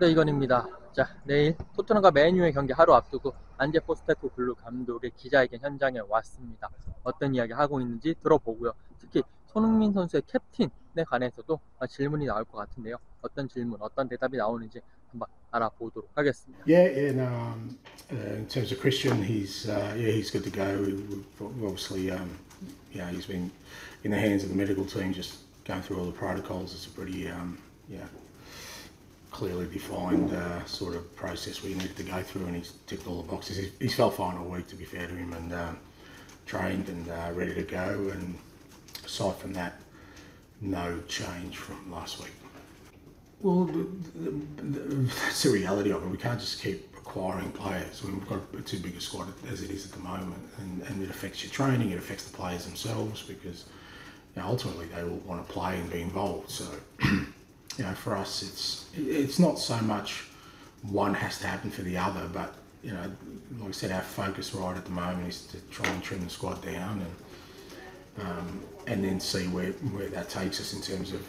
네, 이건입니다. 자, 내일 토트넘과 맨유의 경기 하루 앞두고 안제 포스테코글루 감독의 기자회견 현장에 왔습니다. 어떤 이야기 하고 있는지 들어보고요. 특히 손흥민 선수의 캡틴에 관해서도 질문이 나올 것 같은데요. 어떤 질문, 어떤 대답이 나오는지 한번 알아보도록 하겠습니다. Yeah, no. In terms of Christian, he's good to go. We've obviously, he's been in the hands of the medical team, just going through all the protocols. It's a pretty, clearly defined sort of process we needed to go through, and he's ticked all the boxes. He's felt fine all week, to be fair to him, and trained and ready to go. And aside from that, no change from last week. Well, that's the reality of it. We can't just keep acquiring players. We've got too big a squad as it is at the moment, and it affects your training. It affects the players themselves because ultimately they all want to play and be involved. So, for us, it's not so much one has to happen for the other, but like I said, our focus right at the moment is to try and trim the squad down and then see where that takes us in terms of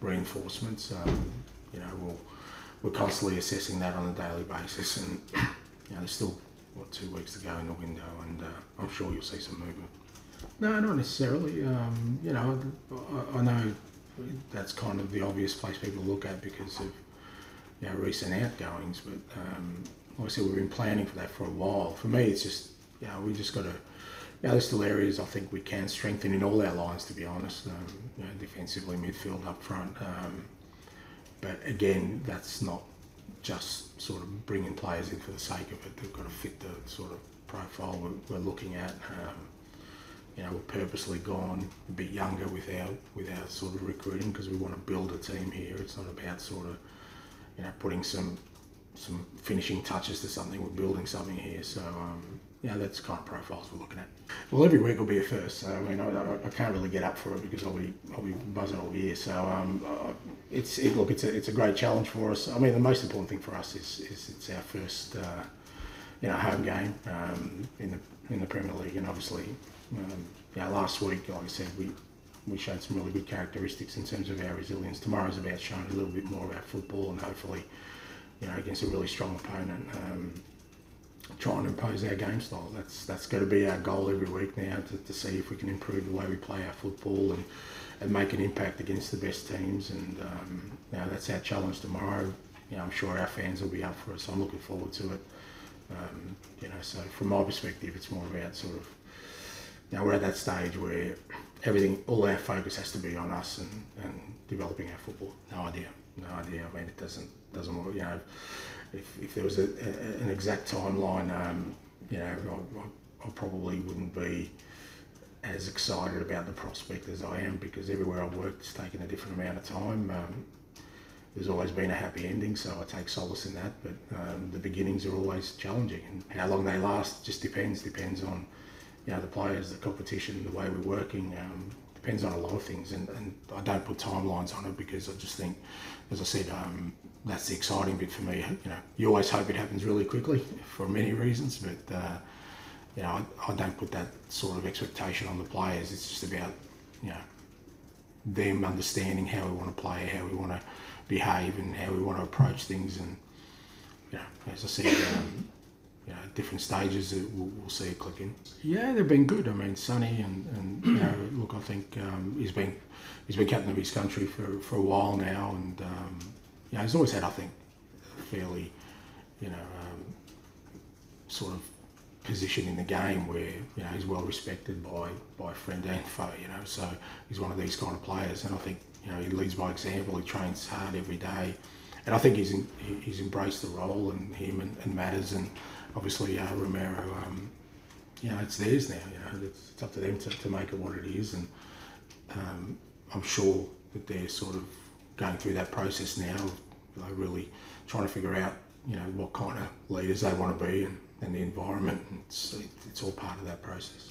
reinforcements. We're constantly assessing that on a daily basis, and there's still 2 weeks to go in the window, and I'm sure you'll see some movement. No, not necessarily. I know that's kind of the obvious place people look at because of recent outgoings, but like I said, we've been planning for that for a while. For me, it's just we just got to. There's still areas I think we can strengthen in all our lines, to be honest. Defensively, midfield, up front. But again, that's not just sort of bringing players in for the sake of it. They've got to fit the sort of profile we're looking at. We've purposely gone a bit younger with our sort of recruiting because we want to build a team here. It's not about sort of putting some finishing touches to something. We're building something here. So that's the kind of profiles we're looking at. Well, every week will be a first. So, I can't really get up for it because I'll be buzzing all year. So it's a great challenge for us. I mean, the most important thing for us is it's our first home game in the Premier League, and obviously last week, like I said, we showed some really good characteristics in terms of our resilience. Tomorrow's about showing a little bit more about football and hopefully against a really strong opponent. Try and impose our game style. That's got to be our goal every week now to see if we can improve the way we play our football and make an impact against the best teams. And that's our challenge tomorrow. I'm sure our fans will be up for it, so I'm looking forward to it. So from my perspective, it's more about sort of we're at that stage where all our focus has to be on us and developing our football. No idea. I mean, it doesn't work. If there was an exact timeline, I probably wouldn't be as excited about the prospect as I am because everywhere I've worked it's taken a different amount of time. There's always been a happy ending, so I take solace in that. But the beginnings are always challenging, and how long they last just depends on the players, the competition, the way we're working. Depends on a lot of things, and I don't put timelines on it because I just think, as I said, that's the exciting bit for me. You always hope it happens really quickly for many reasons, but I don't put that sort of expectation on the players. It's just about them understanding how we want to play, how we want to behave, and how we want to approach things. And as I said, different stages we'll see it click in. Yeah, they've been good. I mean, Sonny and look, I think he's been captain of his country for a while now, and he's always had, I think, a fairly sort of position in the game where he's well respected by friend and foe. So he's one of these kind of players, and I think he leads by example. He trains hard every day, and I think he's embraced the role, and him and Matters, and obviously Romero. It's theirs now. It's up to them to make it what it is, and I'm sure that they're sort of going through that process now. They're really trying to figure out what kind of leaders they want to be and the environment. And it's all part of that process.